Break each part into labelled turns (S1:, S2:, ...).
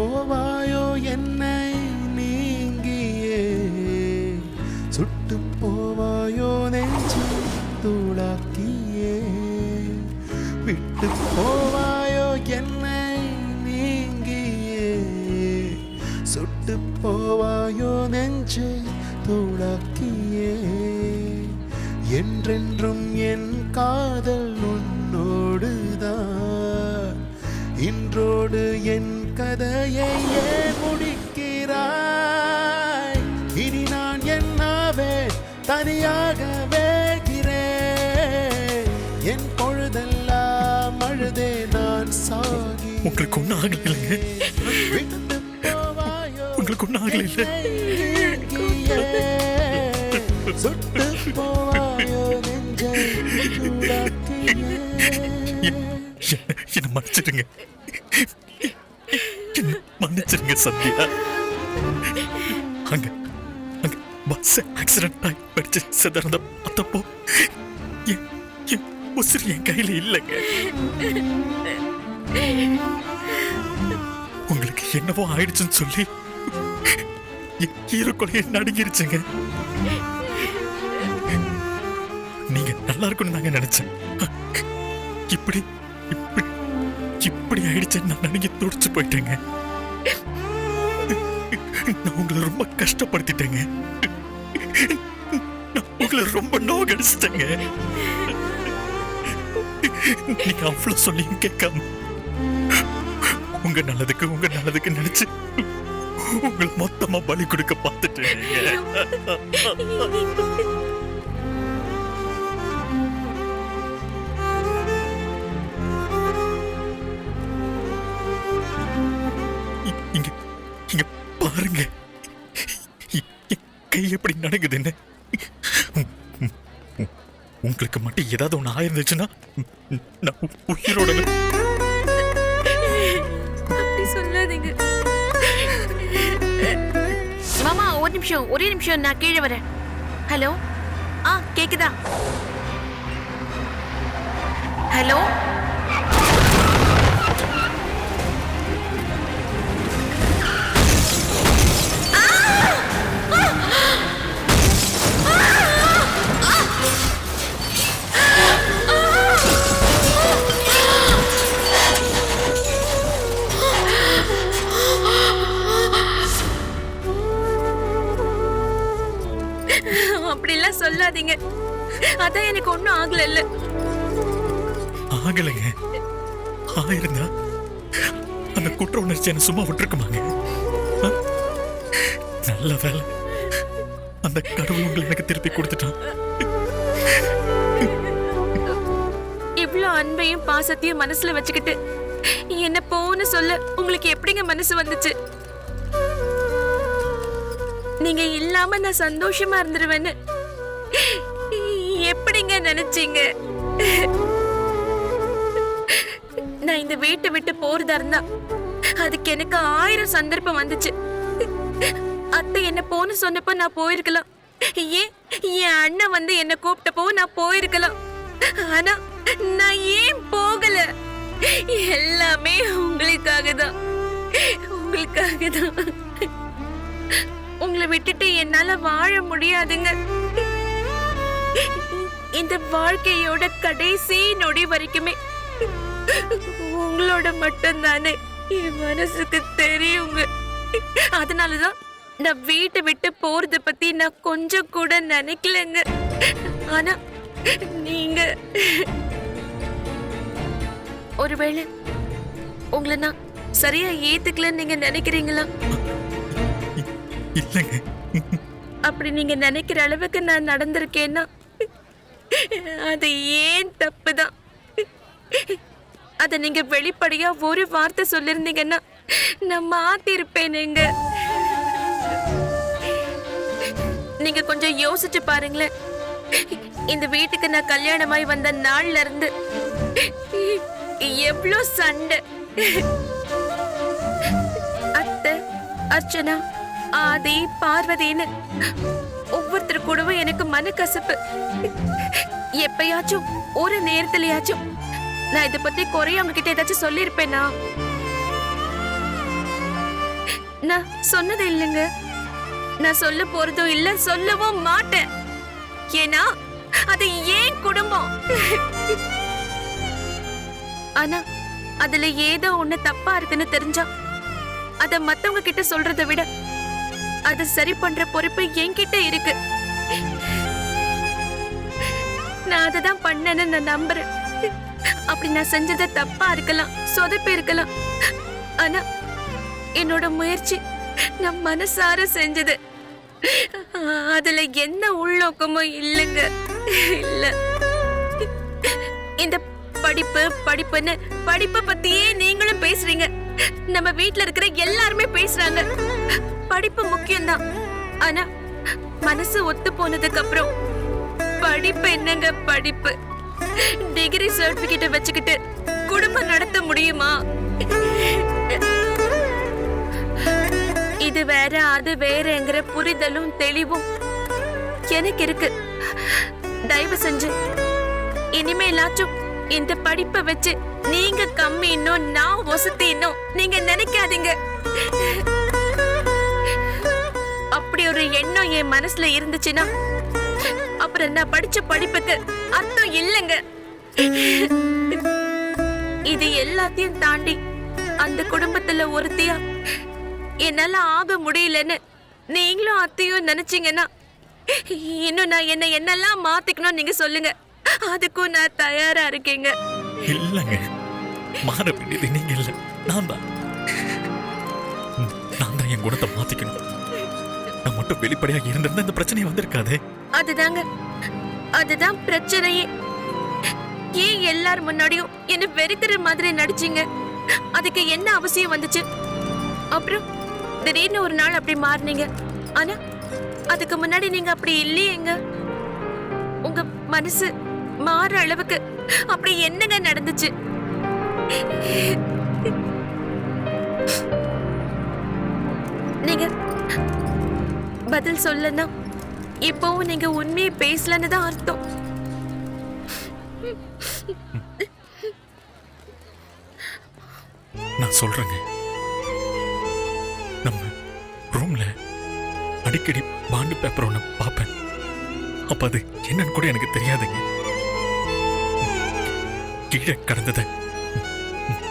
S1: போவாயோ என்னை நீங்கியே, சுட்டு போவாயோ நெஞ்சு தூளாக்கியே, விட்டு போவாயோ என்னை நீங்கியே, சுட்டு போவாயோ நெஞ்சை தூளாக்கியே, என்றென்றும் என் காதல் உன்னோடுதான், இன்றோடு என் கதையை ஏன் முடிக்கிறாய்? இனி நான் என்னாவே தனியாக வேகிறேன், என் பொழுதெல்லாம் அழுதே நான் சாகி.
S2: உங்களுக்கு ஒன்றும் ஆகலைங்க,
S1: விட்டு போவாயோ
S2: உங்களுக்கு ஒன்றும் ஆகலை.
S1: சுட்டு போவாயோ நெஞ்சை தூளாக்கியே.
S2: என்ன மன்னிச்சிடுங்க, என்ன மன்னிச்சிடுங்க சத்யா. அங்க அங்க பஸ் ஆக்சிடென்ட் ஆகி படிச்சு சிதறந்த பார்த்தப்போ என் உசிறு என் கையில இல்லைங்க. உங்களுக்கு என்னவோ ஆயிடுச்சுன்னு சொல்லி ஈரக்குலைய நடுங்கிருச்சுங்க. நீங்க நல்லா இருக்கும்னு நாங்க நினைச்சேன். இப்படி இப்படி இப்படி ஆயிடுச்சுன்னு நான் நடுங்கி துடிச்சு போயிட்டேங்க. நான் உங்களை ரொம்ப கஷ்டப்படுத்திட்டேங்க. நான் உங்களை ரொம்ப நோகடிச்சிட்டேங்க. நீங்க அவ்வளவு சொல்லியும் கேட்காம உங்க நல்லதுக்கு நினைச்சு உங்களை மொத்தமா பலி கொடுக்க பார்த்துட்டேங்க. இங்க பாருங்க, கை எப்படி நடக்குதுன்னு. உங்களுக்கு மட்டும் ஏதாவது ஒண்ணு ஆயிருந்துச்சுன்னா நான் உயிரோட.
S3: அப்படி சொல்லாதீங்க மாமா. ஒரே நிமிஷம் நான் கீழே வரேன். ஹலோ, கேக்குதா? ஹலோ, அப்படிலாம் சொல்லாதீங்க. அதான் எனக்கு ஒண்ணும் ஆகல.
S2: ஆகலைங்க. ஆயிருந்தா அந்த குற்ற உணர்ச்சி என்ன சும்மா விட்டுருக்குமாங்க? நல்ல வேலை, அந்த கடவுள் உங்களை எனக்கு திருப்பி கொடுத்துட்டான்.
S3: இவ்வளவு அன்பையும் பாசத்தையும் மனசுல வச்சுக்கிட்டு என்ன போன்னு சொல்ல உங்களுக்கு எப்படிங்க மனசு வந்துச்சு? நீங்க இல்லாம நான் சந்தோஷமா இருந்துருவேன்னு எப்படிங்க நினைச்சீங்க? நான் இந்த வீட்டை விட்டு போறதா இருந்தா அதுக்கு எனக்கு 1000 சந்தர்ப்பம் வந்துச்சு. அத்தை என்ன போன்னு சொன்னப்ப நான் போயிருக்கலாம். ஏன் என் அண்ணன் வந்து என்ன கூப்பிட்டப்போ நான் போயிருக்கலாம். ஆனா நான் ஏன் போகல? எல்லாமே உங்களுக்காக தான். உங்களை விட்டுட்டு என்னால வாழ முடியாதுங்க. இந்த வாழ்க்கையோட கடைசி நொடி வரைக்குமே உங்களோட மட்டும்தானே என் மனசுக்கு தெரியுங்க. அதனாலதான் நான் வீட்டை விட்டு போறத பத்தி நான் கொஞ்சம் கூட நினைக்கலங்க. ஆனா நீங்க ஒருவேளை உங்களை நான் சரியா ஏத்துக்கலன்னு நீங்க நினைக்கிறீங்களா?
S2: இல்லைங்க.
S3: அப்படி நீங்க நினைக்கிற அளவுக்கு நான் நடந்திருக்கேன்னா அது ஏன் தப்புதான். அத நீங்க வெளிப்படையா ஒரு வார்த்தை சொல்லிருந்தீங்கன்னா நான் மாத்திருப்பேனுங்க. நீங்க கொஞ்சம் யோசிச்சு பாருங்களேன். இந்த வீட்டுக்கு நான் கல்யாணமாய் வந்த நாள்ல இருந்து எவ்வளவு சண்டை. அத்தை, அர்ச்சனா, ஆதி, பார்வதின்னு ஒவ்வொருத்தர் கூடவும் எனக்கு மனக்கசப்பு. எப்பயாச்சும் ஒரு நேரத்திலயாச்சும் நான் இதை பத்தி குறைய அவங்க கிட்ட ஏதாச்சும் சொல்லிருப்பேனா? நான் சொன்னது இல்லைங்க. நான் சொல்ல போறதும் இல்ல, சொல்லவும் மாட்டேன். ஏன்னா அது ஏன் குடும்பம். ஆனா அதுல ஏதோ ஒண்ணு தப்பா இருக்குன்னு தெரிஞ்சா அத மத்தவங்க கிட்ட சொல்றதை விட அத சரி பண்ற பொறுப்பு என்கிட்ட இருக்கு. நான் அததான் பண்ணேன்னு நான் நம்புறேன். அப்படி நான் செஞ்சது தப்பா இருக்கலாம், சொதப்பி இருக்கலாம். ஆனா என்னோட முயற்சி நான் மனசார செஞ்சது. அதுல என்ன உள்நோக்கமும் இல்லைங்க. இல்ல, இந்த படிப்புன்னு படிப்பை பத்தியே நீங்களும் பேசுறீங்க. நம்ம வீட்ல இருக்கிற எல்லாருமே பேசுறாங்க. படிப்பு முக்கியம்தான். ஆனா மனசு ஒத்து போனதுக்கு அப்புறம் படிப்பு என்னங்க படிப்பு? டிகிரி சர்டிபிகேட் வச்சுக்கிட்டு குடும்பம் நடத்த முடியுமா? இது வேற அது வேறங்கிற புரிதலும் தெளிவும் எனக்கு இருக்கு. தயவு செஞ்சு இனிமேலாச்சும் இந்த படிப்பை வச்சு நீங்க கம்மி இன்னும் நான் வசதி இன்னும் நீங்க நினைக்காதீங்க. அப்படி ஒரு எண்ணம் என் மனசுல இருந்துச்சுன்னா அப்புறம் நான் படிச்ச படிப்புக்கு அர்த்தம் இல்லைங்க. இது எல்லாத்தையும் தாண்டி அந்த குடும்பத்துல ஒருத்தியா என்னால ஆக முடியலன்னு நீங்களும் அத்தையும் நினைச்சீங்கன்னா இன்னும் நான் என்னெல்லாம் மாத்திக்கணும் நீங்க சொல்லுங்க. அதுக்கும் நான் தயாரா இருக்கேங்க.
S2: இல்லங்க, மாற வேண்டியது நீங்க இல்ல, நான் தான். என் குணத்தை மாத்திக்கணும். நான் மட்டும் வெளிப்படையா இருந்திருந்தா இந்த பிரச்சனை வந்திருக்காதே.
S3: அதுதான் பிரச்சனையே. ஏன் எல்லார் முன்னாடியும் என்ன வெறுக்கிற மாதிரி நடிச்சீங்க? அதுக்கு என்ன அவசியம் வந்துச்சு? அப்புறம் திடீர்னு ஒரு நாள் அப்படி மாறினீங்க. ஆனா அதுக்கு முன்னாடி நீங்க அப்படி இல்லையேங்க. உங்க மனசு மாற அளவுக்கு அப்படி என்னங்க நடந்துச்சு? நீங்க பதில் சொல்லனா இப்பவும் நீங்க உண்மையை பேசலன்னு தான் அர்த்தம்.
S2: நான் சொல்றேங்க, நம்ம ரூம்ல அடிக்கடி பாண்டு பேப்பர் ஒண்ணு பார்ப்பேன். அப்ப அது என்னன்னு கூட எனக்கு தெரியாதுங்க. கீழே கடந்ததை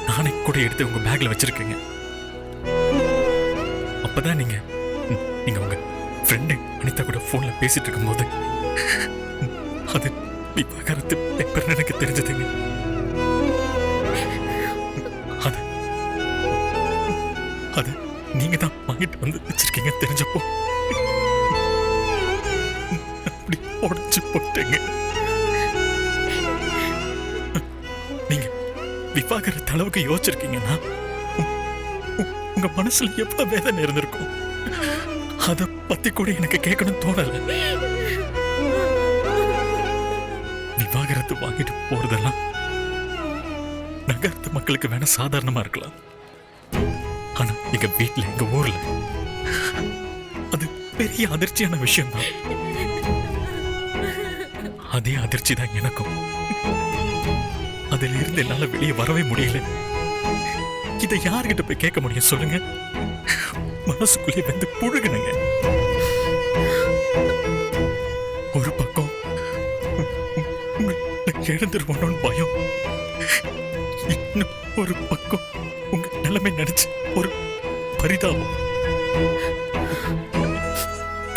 S2: நானே கூட எடுத்து உங்க பேக்ல வச்சிருக்கேங்க. அப்பதான் நீங்க உங்க ஃப்ரெண்டு அனிதா கூட போன்ல பேசிட்டு இருக்கும்போது அது விவாகரத்து பேப்பர் எனக்கு தெரிஞ்சதுங்க. அது நீங்க தான் வாங்கிட்டு வந்து வச்சிருக்கீங்க தெரிஞ்சப்போ அப்படி உடைச்சு போட்டேங்க. நீங்க விவாகரத்து அளவுக்கு யோசிச்சிருக்கீங்கன்னா உங்க மனசுல எவ்வளவு வேதனை இருந்திருக்கும். அத பத்தி கூட எனக்கு கேட்கணும் தோணல. விவாகரத்து வாங்கிட்டு போறதெல்லாம் நகரத்து மக்களுக்கு வேணா சாதாரணமா இருக்கலாம். ஆனா எங்க வீட்டுல எங்க ஊர்ல அது பெரிய அதிர்ச்சியான விஷயம் தான். அதே அதிர்ச்சி தான் எனக்கும். அதுல இருந்து என்னால வெளியே வரவே முடியல. இதை யார்கிட்ட போய் கேட்க முடியும் சொல்லுங்க? மனசுக்குள்ளே வந்து புழுகுனுங்க. ஒரு பக்கம் எழுந்துருவோன்னு பயம், இன்னும் ஒரு பக்கம் உங்க நிலைமை நினைச்சு ஒரு பரிதாபம்.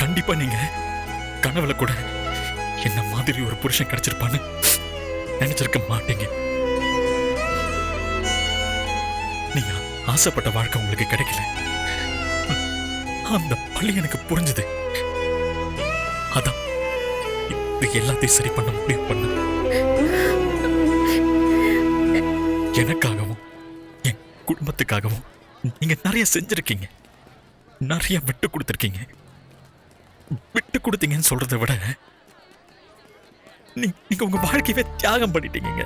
S2: கண்டிப்பா நீங்க கனவுல கூட என்ன மாதிரி ஒரு புருஷன் கிடைச்சிருப்பான்னு நினைச்சிருக்க மாட்டீங்க. நீங்க ஆசைப்பட்ட வாழ்க்கை உங்களுக்கு கிடைக்கல. அந்த பள்ளி எனக்கு புரிஞ்சது. அதான் இது எல்லாத்தையும் சரி பண்ண முடிவு பண்ண. எனக்காகவும் என் குடும்பத்துக்காகவும் நீங்க நிறைய செஞ்சிருக்கீங்க, நிறைய விட்டு கொடுத்திருக்கீங்க. விட்டு கொடுத்தீங்கன்னு சொல்றதை விட நீங்க உங்க வாழ்க்கையவே தியாகம் பண்ணிட்டீங்க.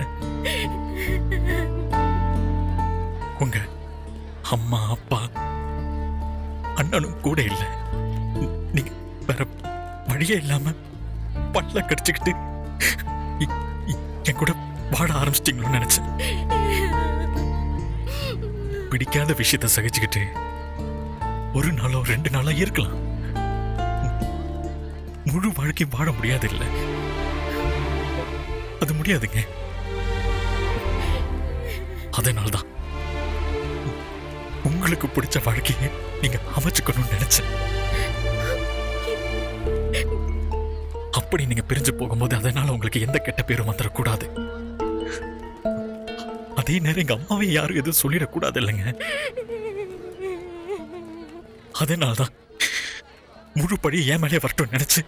S2: உங்க அம்மா அப்பா அண்ணனும் கூட இல்ல. நீங்க வேற வழியே இல்லாம பல்ல கடிச்சுக்கிட்டு என் கூட வாழ ஆரம்பிச்சிட்டீங்களோன்னு நினைச்சேன். பிடிக்காத விஷயத்த சகிச்சுக்கிட்டு ஒரு நாளோ 2 நாளோ இருக்கலாம். முழு வாழ்க்கை வாழ முடியாது இல்ல. அது முடியாதுங்க. அதனால்தான் உங்களுக்கு பிடிச்ச வாழ்க்கையை நீங்க அமைச்சுக்கணும்னு நினைச்சேன். அப்படி நீங்க பிரிஞ்சு போகும்போது அதனால உங்களுக்கு எந்த கெட்ட பேரும் வந்துடக்கூடாது. அதே நேரம் எங்க அம்மாவை யாரும் எதுவும் சொல்லிடக்கூடாது இல்லைங்க. அதனால்தான் முழு படி என் மேலே வரட்டும் நினைச்சு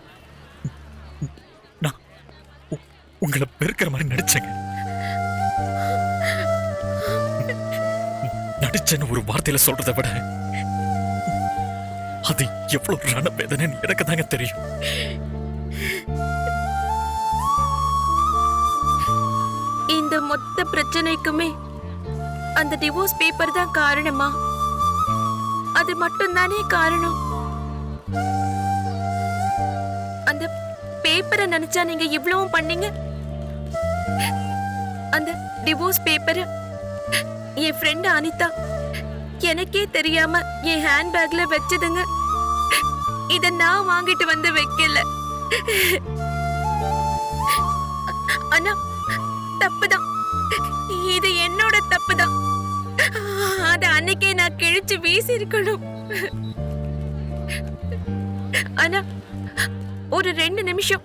S2: நான் உங்களை பெருக்கிற மாதிரி நடிச்சேங்க. நடிச்சேன்னு ஒரு வார்த்தையில சொல்றதை விட அது எவ்வளவு ரண வேதனைன்னு எனக்கு தாங்க தெரியும்.
S3: இந்த மொத்த பிரச்சனைக்குமே அந்த டிவோர்ஸ் பேப்பர் தான் காரணமா? அது மட்டும் தானே காரணம்? அந்த பேப்பரை நினைச்சா நீங்க இவ்வளவும் பண்ணீங்க? அந்த டிவோர்ஸ் பேப்பர் என் ஃப்ரெண்ட் அனிதா எனக்கே தெரியாம என் ஹேண்ட்பேக்ல வச்சதுங்க. இத நான் வாங்கிட்டு வந்து வைக்கல. ஆனா தப்புதான், இது என்னோட தப்புதான். அத அன்னைக்கே நான் கிழிச்சு வீசி இருக்கணும். ஆனா ஒரு 2 நிமிஷம்,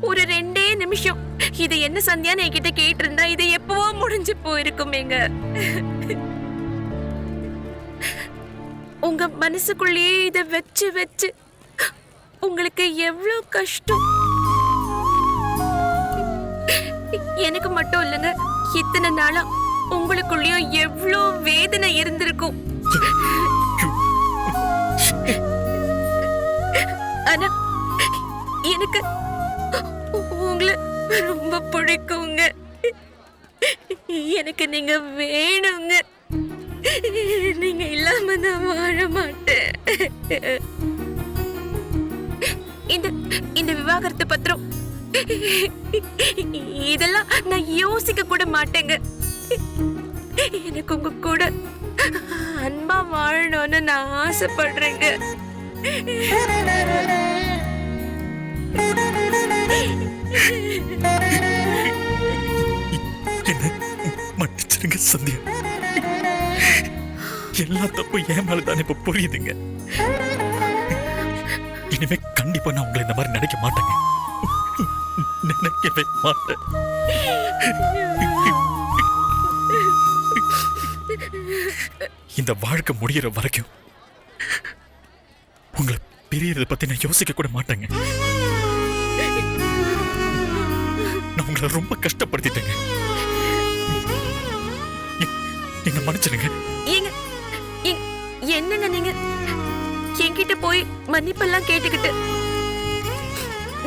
S3: ஒரு 2 நிமிஷம் இது என்ன சந்தியான்னு என்கிட்ட கேட்டு இருந்தா இது எப்பவோ முடிஞ்சு போயிருக்குமேங்க. உங்க மனசுக்குள்ளேயே இத வச்சு வச்சு உங்களுக்கு எவ்வளவு கஷ்டம். எனக்கு மட்டும் இல்லைங்க, இத்தனை நாளா உங்களுக்குள்ளயும் எவ்வளவு வேதனை இருந்திருக்கும். ஆனா எனக்கு உங்களை ரொம்ப பிடிக்குங்க. எனக்கு நீங்க வேணுங்க. நீங்க இல்லாம நான் வாழ மாட்டேன். இந்த விவாகரத்து பத்திரம் இதெல்லாம் நான் யோசிக்க கூட மாட்டேங்க. எனக்கு உங்க கூட அன்பா வாழணும்னு நான் ஆசைப்படுறேங்க.
S2: மன்னிச்சிருங்க சந்தியா. எல்லா தப்பும் என் மேலதானே இப்ப புரியுதுங்க. இனிமே கண்டிப்பா நான் உங்களை இந்த மாதிரி நினைக்க மாட்டேங்க. நினைக்கவே மாட்டேன். இந்த வாழ்க்கை முடியற வரைக்கும் உங்களை பிரியறத பத்தி நான் யோசிக்க கூட மாட்டேங்க. நான் உங்களை ரொம்ப கஷ்டப்படுத்திட்டேங்க. என்ன மன்னிச்சிருங்க.
S3: என்னங்க நீங்க என்கிட்ட போய் மன்னிப்பெல்லாம் கேட்டுக்கிட்டு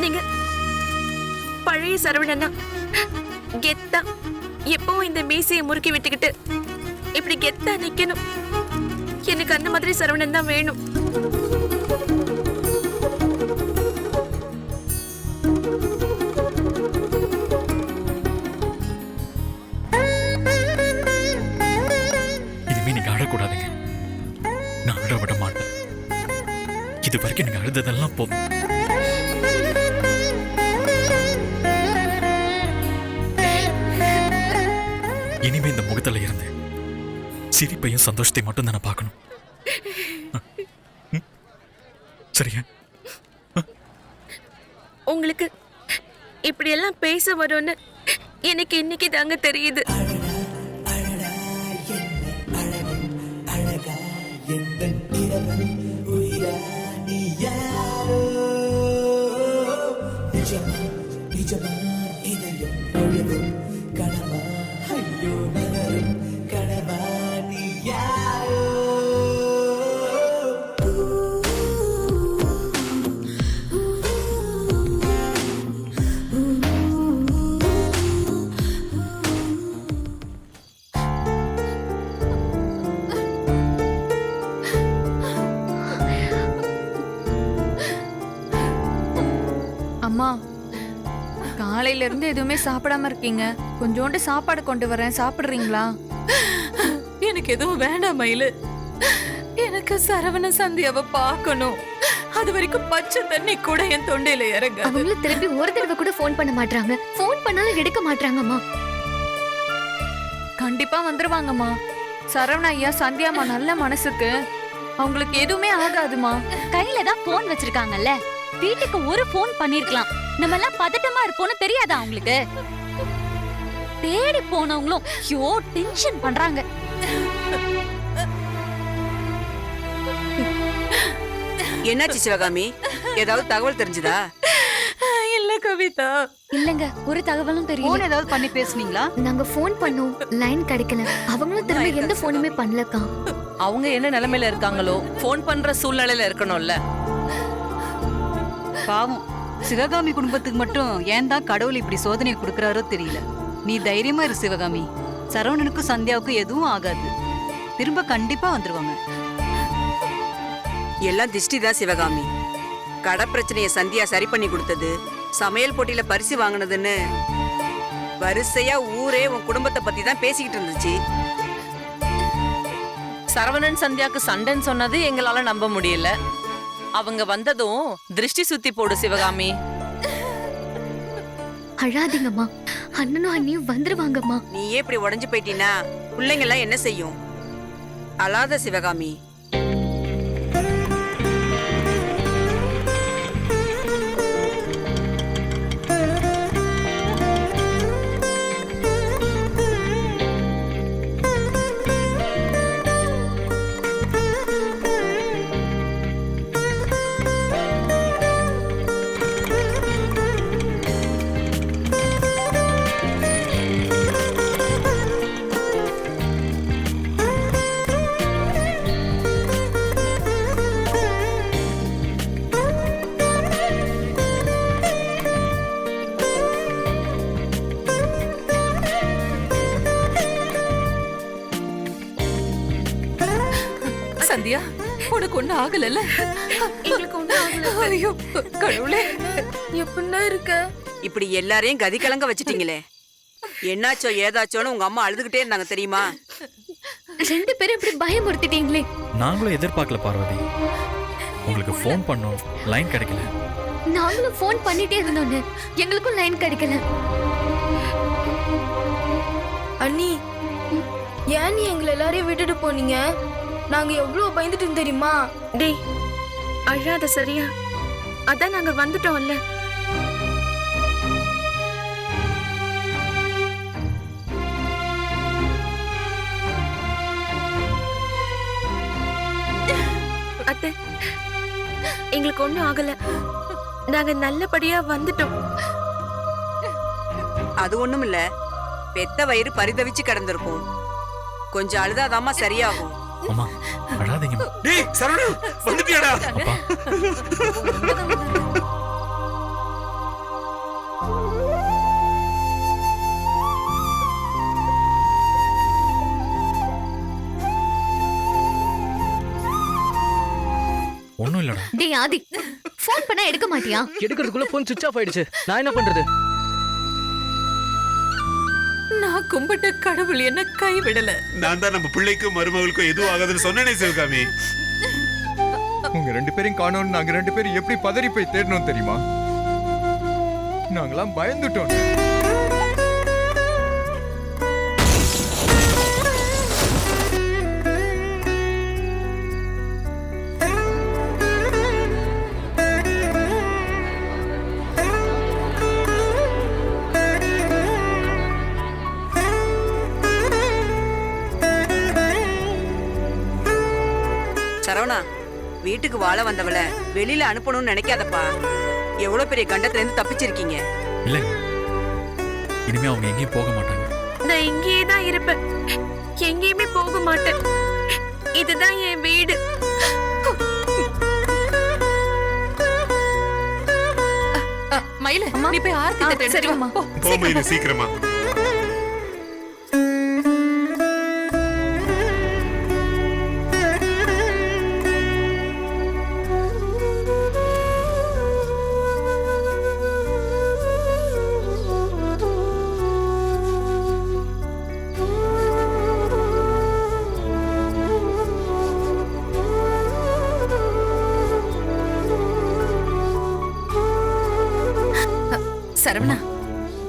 S3: நீங்க பழைய சரவணனா கெத்தா எப்பவும் இந்த மீசையை முறுக்கி விட்டுக்கிட்டு இப்படி கெத்தா நிக்கணும். எனக்கு அந்த மாதிரி சரவணன் தான் வேணும்.
S2: இனிமே நீங்க அழக்கூடாதுங்க. நான் அழ விட மாட்டேன். இது வரைக்கும் நீங்க அழுததெல்லாம் போதும். இனிமே இந்த முகத்துல இருந்து சிரிப்பையும் சந்தோஷத்தையும் மட்டும் தானே பார்க்கணும். சரியா?
S3: உங்களுக்கு இப்படி எல்லாம் பேச வரும்னு எனக்கு இன்னைக்கு தாங்க தெரியுது.
S4: அம்மா, காலையில இருந்து எதுவுமே சாப்பிடாம இருக்கீங்க. கொஞ்சோண்டு சாப்பாடு கொண்டு வரேன், சாப்பிடுறீங்களா?
S5: எனக்கு எதுவும் வேண்டாம் மயிலு. எனக்கு
S4: எனக்கு சரவண சந்தியாவை பார்க்கணும். அது வரைக்கும் பச்சை தண்ணி கூட என் தொண்டையில இறங்க.
S5: அவங்களும் திருப்பி ஒரு தடவை கூட ஃபோன் பண்ண மாட்டாங்க. ஃபோன் பண்ணாலும் எடுக்க மாட்டாங்கம்மா.
S4: கண்டிப்பா வந்துருவாங்கம்மா. சரவண ஐயா சந்தியாமா நல்ல மனசுக்கு அவங்களுக்கு எதுவுமே ஆகாதுமா.
S6: கையில தான் போன் வச்சிருக்காங்கல்ல, வீட்டுக்கு ஒரு போன் பண்ணிருக்கலாம். நம்ம எல்லாம் பதட்டமா இருப்போம்னு தெரியாதா அவங்களுக்கு? தேடி போனவங்களும் ஐயோ டென்ஷன் பண்றாங்க.
S7: என்னாச்சு சிவகாமி? ஏதாவது தகவல் தெரிஞ்சுதா?
S4: இல்ல கவிதா.
S5: இல்லங்க, ஒரு தகவலும் தெரியல.
S6: ஏதாவது பண்ணி பேசுனீங்களா?
S5: நாங்க ஃபோன் பண்ணோம், லைன் கிடைக்கல. அவங்களும் திரும்ப எந்த ஃபோனுமே பண்ணலக்கா.
S8: அவங்க என்ன நிலைமையில இருக்காங்களோ, போன் பண்ற சூழ்நிலையில இருக்கணும்ல.
S9: பாவம், சிவகாமி குடும்பத்துக்கு மட்டும் ஏன் தான் கடவுள் இப்படி சோதனை கொடுக்கறாரோ தெரியல. நீ தைரியமா இரு சிவகாமி. சரவணனுக்கும் சந்தியாவுக்கும் எதுவும் ஆகாது. திரும்ப கண்டிப்பா வந்துருவாங்க.
S7: எல்லாம் திஷ்டி தான் சிவகாமி. கடை பிரச்சனையை சந்தியா சரி பண்ணி கொடுத்தது, சமையல் போட்டியில பரிசு வாங்கினதுன்னு வரிசையா ஊரே உன் குடும்பத்தை பத்தி தான் பேசிக்கிட்டு இருந்துச்சு.
S8: சரவணன் சந்தியாக்கு சண்டைன்னு சொன்னது எங்களால நம்ப முடியல. அவங்க வந்ததும் திருஷ்டி சுத்தி போடு சிவகாமி.
S5: அழாதீங்கம்மா, அண்ணனும் அண்ணியும் வந்துருவாங்கம்மா.
S7: நீயே இப்படி உடைஞ்சு போயிட்டீன்னா பிள்ளைங்க எல்லாம் என்ன செய்யும்? அழாத சிவகாமி.
S4: சந்தியா, உனக்கு ஒண்ணு ஆகலல்ல?
S3: எங்களுக்கு ஒண்ணும் ஆகல.
S4: ஐயோ கடவுளே, எப்படின்னா இருக்க?
S7: இப்படி எல்லாரையும் கதி கலங்க வச்சிட்டீங்களே. என்னாச்சோ ஏதாச்சோன்னு உங்க அம்மா அழுதுகிட்டே இருந்தாங்க தெரியுமா?
S5: ரெண்டு பேரும் இப்படி பயமுறுத்திட்டீங்களே.
S2: நாங்களும் எதிர்பார்க்கல பார்வதி. உங்களுக்கு ஃபோன் பண்ணோம், லைன் கிடைக்கல.
S5: நாங்களும் ஃபோன் பண்ணிட்டே இருந்தோன்னு எங்களுக்கும் லைன் கிடைக்கல.
S10: அண்ணி, ஏன் நீ எங்களை எல்லாரையும் விட்டுட்டு போனீங்க? நாங்க எவ்வளவு பயந்துட்டு தெரியுமா?
S3: டேய், அழாத சரியா? அதான் நாங்க வந்துட்டோம்ல. அத்தை, எங்களுக்கு ஒண்ணும் ஆகல. நாங்க நல்லபடியா வந்துட்டோம்.
S7: அது ஒண்ணும் இல்ல, பெத்த வயிறு பரிதவிச்சு கிடந்திருக்கும். கொஞ்சம் அழுதாதாம்மா சரியாகும்.
S2: அம்மா அழாதீங்கம்மா.
S1: டேய் சரவணா, வந்துட்டியாடா?
S2: அப்பா ஒண்ணும் இல்லடா.
S5: டேய் ஆதி, ஃபோன் பண்ணா எடுக்க மாட்டியா?
S11: எடுக்கிறதுக்குள்ள போன் சுவிட்ச் ஆஃப் ஆயிடுச்சு. நான் என்ன பண்றது?
S4: நான் கும்பிட்ட கடவுள் என்ன கைவிடல.
S1: நான் தான் நம்ம பிள்ளைக்கும் மருமகளுக்கும் எதுவும் ஆகாதுன்னு சொன்னேனே சிவகாமி.
S12: உங்க ரெண்டு பேரும் காணோம். நாங்க ரெண்டு பேரும் எப்படி பதறி போய் தேடணும் தெரியுமா? நாங்களாம் பயந்துட்டோம்.
S7: சரவணா, வீட்டுக்கு வாழ வந்தவள வெளியில அனுப்பணும்னு நினைக்காதப்பா. எவ்வளவு பெரிய கண்டத்துல இருந்து தப்பிச்சிருக்கீங்க.
S2: இல்லைங்க, இனிமே அவங்க எங்கேயும் போக மாட்டாங்க.
S3: நான் இங்கேயே தான் இருப்பேன், எங்கேயுமே போக மாட்டேன். இதுதான் என் வீடு.
S4: மயில, நீ போய் ஆர்த்தி தட்டு எடுத்து வா. போ.
S1: போமையில சீக்கிரமா.
S13: சரவணா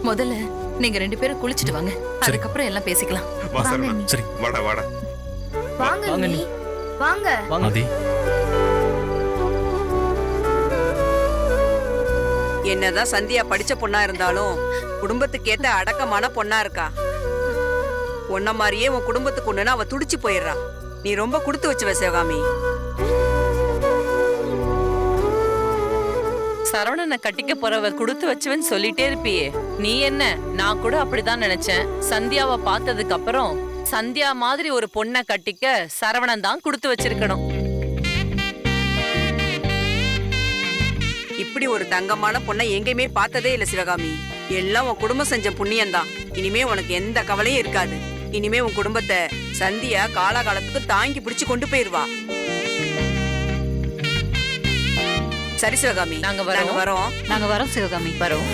S13: முதல்ல நீங்க 2 பேரும் குளிச்சிட்டு வாங்க, அதுக்கப்புறம் எல்லாம் பேசிக்கலாம்.
S1: வா சரவணா,
S2: சரி
S1: வாடா வாடா.
S10: வாங்க நீ வாங்க.
S2: ஆதி
S7: என்னதான் சந்தியா படிச்ச பொண்ணா இருந்தாலும் குடும்பத்துக்கு ஏத்த அடக்கமான பொண்ணா இருக்கா. உன்ன மாதிரியே உன் குடும்பத்துக்கு ஒண்ணுன்னா அவ துடிச்சு போயிடுறா. நீ ரொம்ப கொடுத்து வச்சுவ சிவகாமி.
S8: சரவணனை கட்டிக்க போறவ கொடுத்து வச்சுவன்னு சொல்லிட்டே இருப்பியே, நீ என்ன? நான் கூட அப்படிதான் நினைச்சேன். சந்தியாவை பார்த்ததுக்கு அப்புறம் சந்தியா மாதிரி ஒரு பொண்ணை கட்டிக்க சரவணன் தான் கொடுத்து வச்சிருக்கணும்.
S7: இப்படி ஒரு தங்கமான பொண்ணை எங்கேயுமே பார்த்ததே இல்ல சிவகாமி. எல்லாம் உன் குடும்பம் செஞ்ச புண்ணியம்தான். இனிமே உனக்கு எந்த கவலையும் இருக்காது. இனிமே உன் குடும்பத்தை சந்தியா காலாகாலத்துக்கு தாங்கி பிடிச்சு கொண்டு போயிருவா. சரி சிவகாமி,
S8: நாங்க
S7: வரோம்.
S9: நாங்க வரோம் சிவகாமி.
S8: வரோம்.